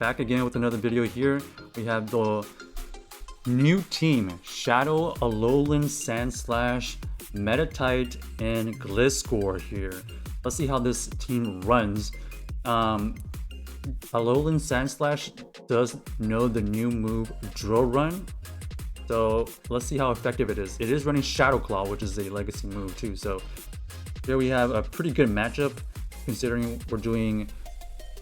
back again with another video here. We have the new team, Shadow, Alolan, Sandslash, Medicham, and Gliscor here. Let's see how this team runs. Alolan Sandslash does know the new move Drill Run, so let's see how effective it is. It is running Shadow Claw, which is a legacy move too. So here we have a pretty good matchup, considering we're doing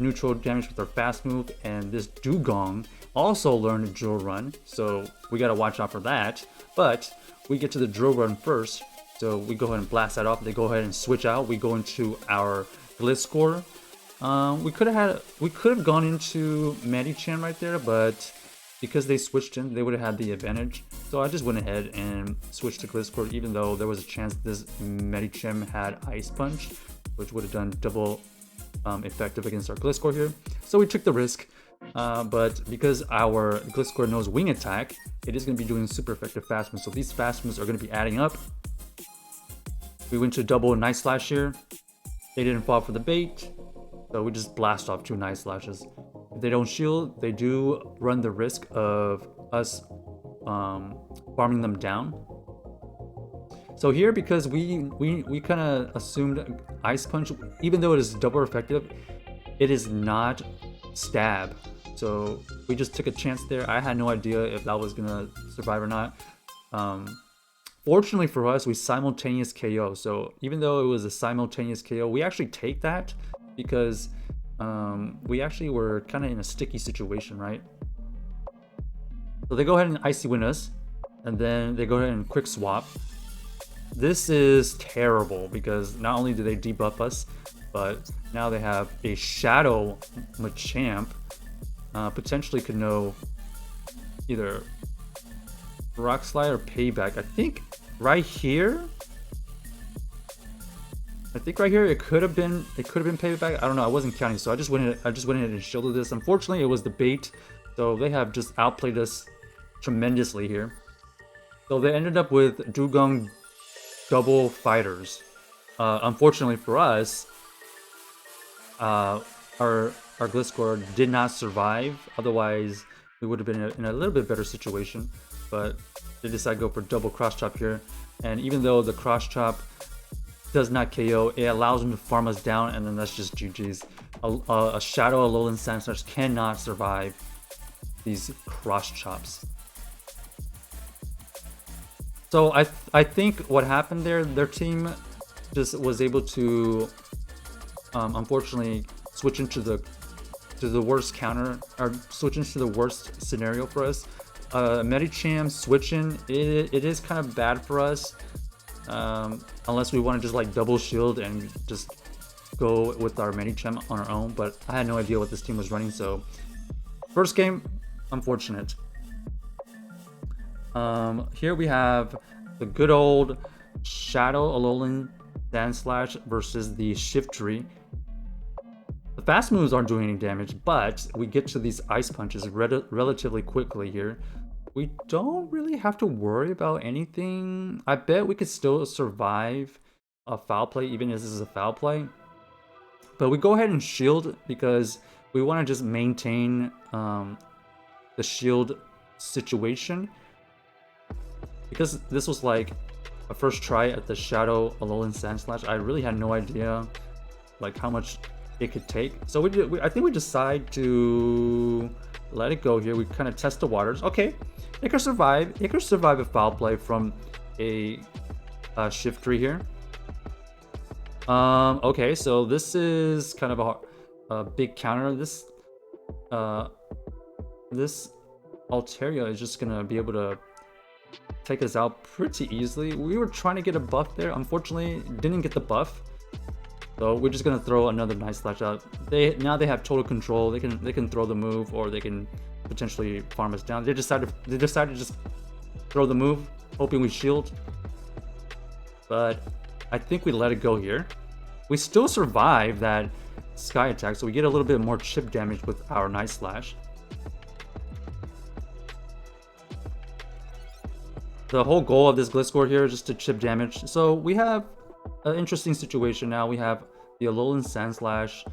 neutral damage with our fast move, and this Dugong also learned Drill Run, so we gotta watch out for that. But we get to the Drill Run first, so we go ahead and blast that off. They go ahead and switch out. We go into our Gliscor. We could have gone into Medicham right there, but because they switched in, they would have had the advantage. So I just went ahead and switched to Gliscor, even though there was a chance this Medicham had Ice Punch, which would have done double effective against our Gliscor here. So we took the risk, but because our Gliscor knows Wing Attack, it is going to be doing super effective fast moves. So these fast moves are going to be adding up. We went to double Night Slash here. They didn't fall for the bait, so we just blast off 2 Night Slashes. If they don't shield, they do run the risk of us farming them down. So here, because we kind of assumed Ice Punch, even though it is double effective, it is not stab. So we just took a chance there. I had no idea if that was gonna survive or not. Fortunately for us, we simultaneous KO. So even though it was a simultaneous KO, we actually take that because we actually were kind of in a sticky situation, right? So they go ahead and Icy Wind us, and then they go ahead and quick swap. This is terrible because not only do they debuff us, but now they have a Shadow Machamp. Potentially could know either Rock Slide or Payback. I think right here it could have been Payback. I don't know. I wasn't counting, so I just went ahead and shielded this. Unfortunately, it was the bait, so they have just outplayed us tremendously here. So they ended up with Dugong double fighters. Unfortunately for us, our Gliscor did not survive. Otherwise, we would have been in a little bit better situation. But they decided to go for double cross chop here. And even though the cross chop does not KO, it allows them to farm us down, and then that's just GG's. A Shadow Alolan Sandslash cannot survive these cross chops. So I think what happened there, their team just was able to unfortunately switch into the worst counter, or switch into the worst scenario for us. Medicham switching, it is kind of bad for us, unless we want to just like double shield and just go with our Medicham on our own. But I had no idea what this team was running, so first game, unfortunate. Here we have the good old Shadow Alolan Sandslash versus the Shiftry. The fast moves aren't doing any damage, but we get to these Ice Punches relatively quickly here. We don't really have to worry about anything. I bet we could still survive a foul play, even if this is a foul play. But we go ahead and shield because we want to just maintain the shield situation. Because this was like a first try at the Shadow Alolan Sandslash, I really had no idea like how much it could take. So I think we decide to let it go here. We kind of test the waters. Okay, it could survive. It could survive a foul play from a Shiftry here. Okay, so this is kind of a big counter. This Altaria is just gonna be able to take us out pretty easily. We were trying to get a buff there. Unfortunately, didn't get the buff. So we're just gonna throw another Night Slash out. Now they have total control. They can throw the move, or they can potentially farm us down. They decided to just throw the move, hoping we shield. But I think we let it go here. We still survive that Sky Attack, so we get a little bit more chip damage with our Night Slash. The whole goal of this Gliscor here is just to chip damage. So we have an interesting situation now. We have the Alolan Sandslash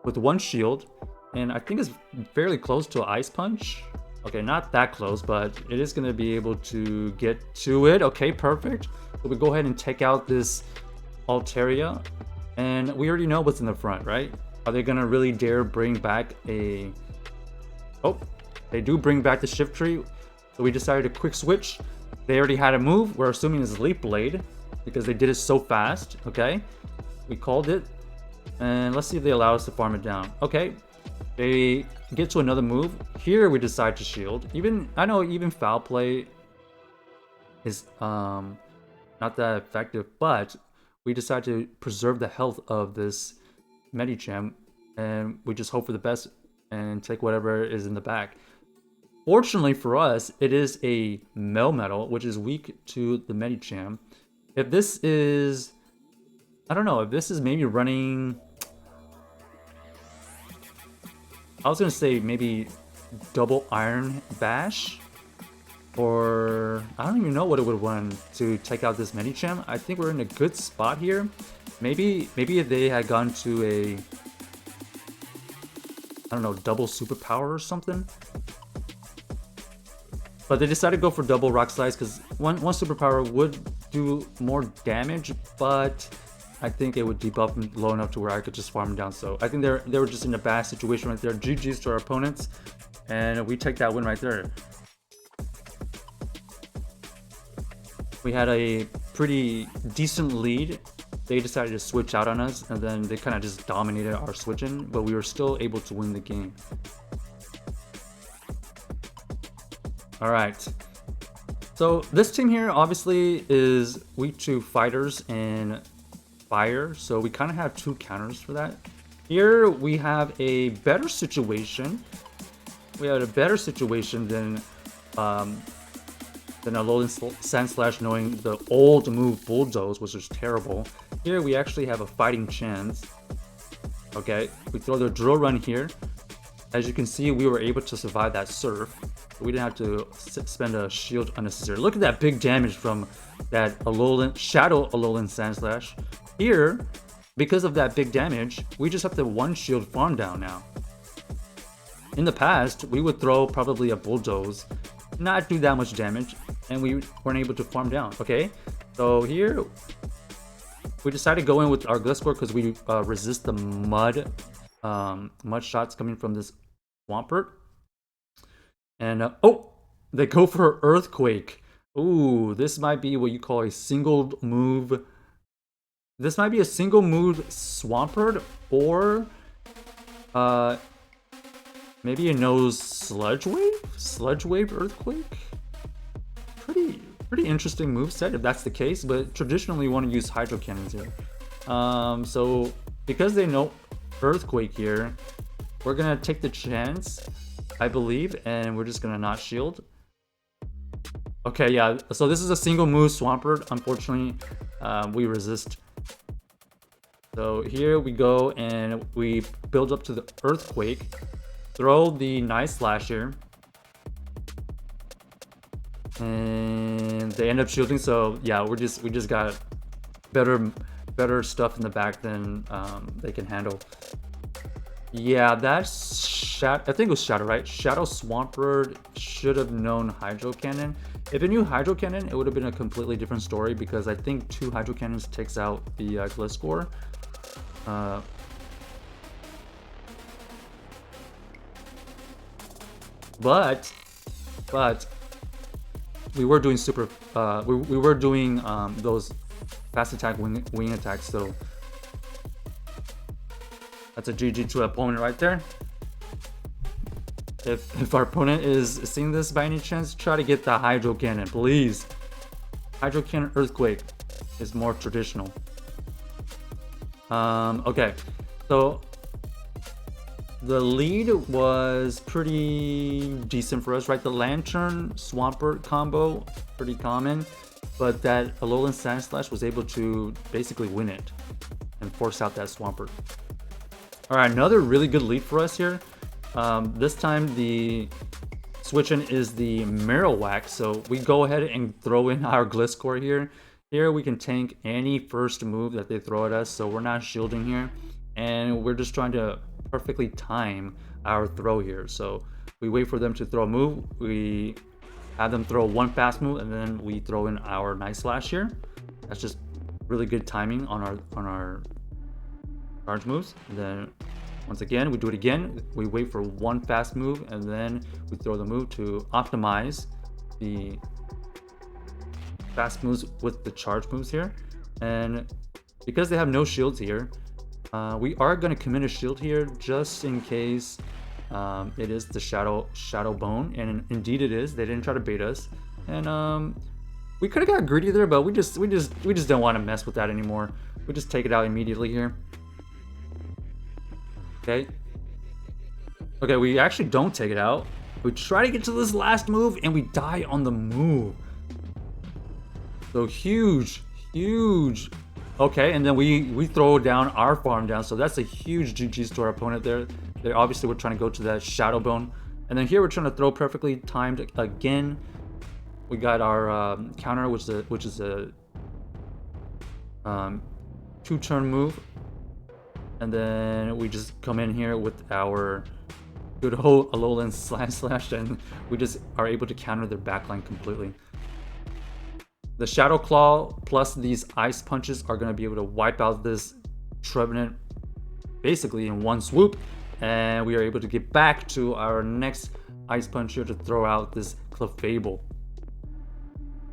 with 1 shield. and I think it's fairly close to an Ice Punch. Okay, not that close, but it is going to be able to get to it. Okay, perfect. So we go ahead and take out this Altaria, and we already know what's in the front, right? Are they going to really dare bring back a... Oh, they do bring back the Shiftry, so we decided to quick switch. They already had a move. We're assuming it's Leaf Blade because they did it so fast. Okay, we called it, and let's see if they allow us to farm it down. Okay, they get to another move. Here we decide to shield. I know even Foul Play is not that effective, but we decide to preserve the health of this Medicham, and we just hope for the best and take whatever is in the back. Fortunately for us, it is a Melmetal, which is weak to the Medicham. If this is... I don't know, if this is maybe running... I was going to say maybe double Iron Bash, or I don't even know what it would run to take out this Medicham. I think we're in a good spot here. Maybe if they had gone to a, I don't know, double superpower or something. But they decided to go for double Rock Slice because one superpower would do more damage, but I think it would debuff him low enough to where I could just farm him down. So I think they were just in a bad situation right there. GG's to our opponents, and we take that win right there. We had a pretty decent lead. They decided to switch out on us, and then they kind of just dominated our switching, but we were still able to win the game. All right. So this team here obviously is weak to fighters and fire, so we kind of have two counters for that. Here we have a better situation. We had a better situation than Alolan Sandslash, knowing the old move Bulldoze, which was terrible. Here we actually have a fighting chance. Okay, we throw the Drill Run here. As you can see, we were able to survive that Surf. We didn't have to spend a shield unnecessarily. Look at that big damage from that Alolan, Shadow Alolan Sandslash. Here, because of that big damage, we just have to one shield farm down now. In the past, we would throw probably a Bulldoze, not do that much damage, and we weren't able to farm down. Okay, so here we decided to go in with our Gliscor because we resist the mud shots coming from this Swampert. And oh, they go for Earthquake. Ooh, this might be what you call a single move. This might be a single move Swampert, or maybe a nose Sludge Wave Earthquake. Pretty interesting moveset if that's the case, but traditionally you want to use Hydro Cannons here. So because they know Earthquake here, we're gonna take the chance, I believe, and we're just gonna not shield. Okay, yeah, so this is a single move Swampert. Unfortunately, we resist. So here we go, and we build up to the Earthquake. Throw the Night Slash here. And they end up shielding, so yeah, we just got better stuff in the back than they can handle. Yeah, that's I think it was Shadow, right? Shadow Swampert should have known Hydro Cannon. If it knew Hydro Cannon, it would have been a completely different story, because I think 2 Hydro Cannons takes out the Gliscor. But we were doing we were doing those fast attack wing attacks, so that's a GG to our opponent right there. If our opponent is seeing this by any chance, try to get the Hydro Cannon, please. Hydro Cannon Earthquake is more traditional. Okay, so the lead was pretty decent for us, right? The Lantern Swampert combo, pretty common, but that Alolan Sandslash was able to basically win it and force out that Swampert. All right, another really good lead for us here. This time the switch-in is the Marowak, so we go ahead and throw in our Gliscor here. Here we can tank any first move that they throw at us, so we're not shielding here, and we're just trying to perfectly time our throw here. So we wait for them to throw a move, we have them throw one fast move, and then we throw in our Night Slash here. That's just really good timing on our charge moves. And then once again, we do it again. We wait for one fast move, and then we throw the move to optimize the fast moves with the charge moves here. And because they have no shields here, we are going to commit a shield here just in case it is the shadow bone, and indeed it is. They didn't try to bait us, and we could have got greedy there, but we just don't want to mess with that anymore. We just take it out immediately here. Okay, we actually don't take it out. We try to get to this last move, and we die on the move. So huge. Okay, and then we throw down our farm down, so that's a huge GG's to our opponent there. They obviously were trying to go to that shadow bone, and then here we're trying to throw perfectly timed again. We got our counter, which is a 2-turn move, and then we just come in here with our good old Alolan Sandslash, and we just are able to counter their backline completely. The Shadow Claw plus these Ice Punches are going to be able to wipe out this Trevenant basically in one swoop, and we are able to get back to our next Ice Punch here to throw out this Clefable.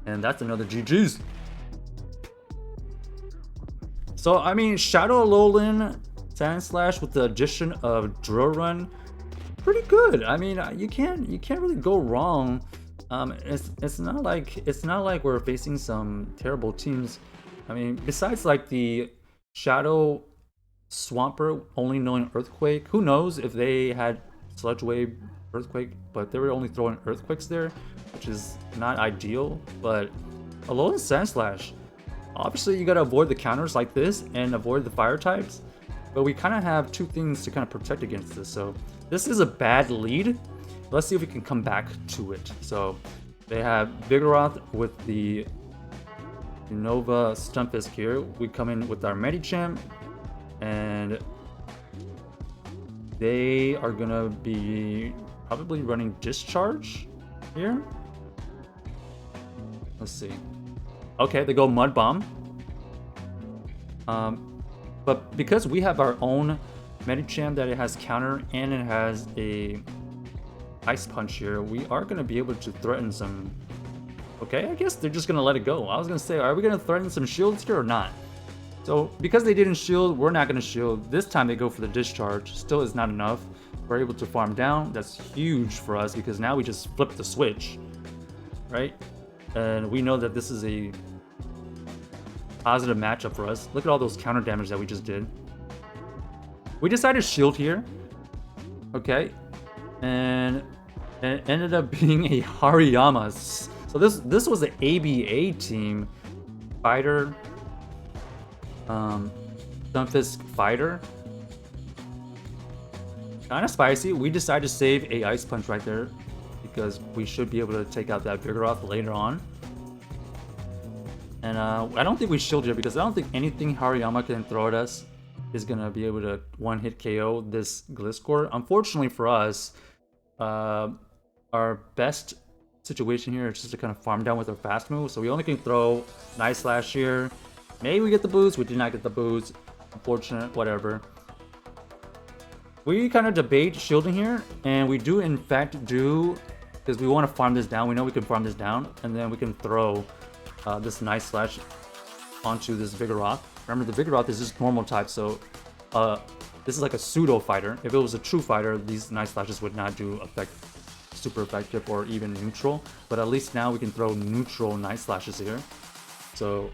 And that's another GG's. So, I mean, Shadow Alolan Sandslash with the addition of Drill Run, pretty good. I mean, you can't really go wrong. It's not like we're facing some terrible teams. I mean, besides like the Shadow Swampert only knowing Earthquake, who knows if they had Sludge Wave, Earthquake, but they were only throwing Earthquakes there, which is not ideal. But Alolan Sandslash, obviously you gotta avoid the counters like this and avoid the fire types, but we kind of have two things to kind of protect against this. So this is a bad lead. Let's see if we can come back to it. So they have Vigoroth with the Nova Stunfisk here. We come in with our Medicham, and they are gonna be probably running Discharge here. Let's see. Okay, they go Mud Bomb. But because we have our own Medicham that it has counter and it has a Ice Punch here, we are going to be able to threaten some... Okay, I guess they're just going to let it go. I was going to say, are we going to threaten some shields here or not? So, because they didn't shield, we're not going to shield. This time they go for the Discharge. Still is not enough. We're able to farm down. That's huge for us because now we just flip the switch. Right? And we know that this is a positive matchup for us. Look at all those counter damage that we just did. We decided shield here. Okay. And it ended up being a Hariyama. So this was an ABA team. Fighter. Stunfisk Fighter. Kind of spicy. We decided to save a Ice Punch right there because we should be able to take out that Vigoroth later on. And I don't think we shield here because I don't think anything Hariyama can throw at us is going to be able to one-hit KO this Gliscor. Unfortunately for us, our best situation here is just to kind of farm down with our fast move. So we only can throw Night Slash here. Maybe we get the boost. We did not get the boost. Unfortunate, whatever. We kind of debate shielding here, and we do in fact do, because we want to farm this down. We know we can farm this down, and then we can throw this Night Slash onto this Vigoroth. Remember, the Vigoroth is just normal type, so this is like a pseudo fighter. If it was a true fighter, these Night Slashes would not do super effective or even neutral. But at least now we can throw neutral Night Slashes here. So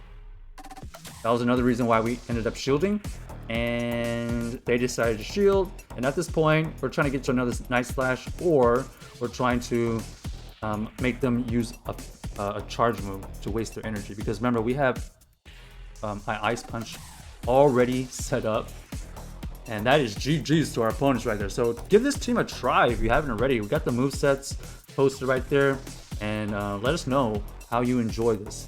that was another reason why we ended up shielding. And they decided to shield. And at this point, we're trying to get to another Night Slash, or we're trying to make them use a charge move to waste their energy. Because remember, we have an Ice Punch already set up, and that is GG's to our opponents right there. So give this team a try if you haven't already. We got the movesets posted right there, and let us know how you enjoy this.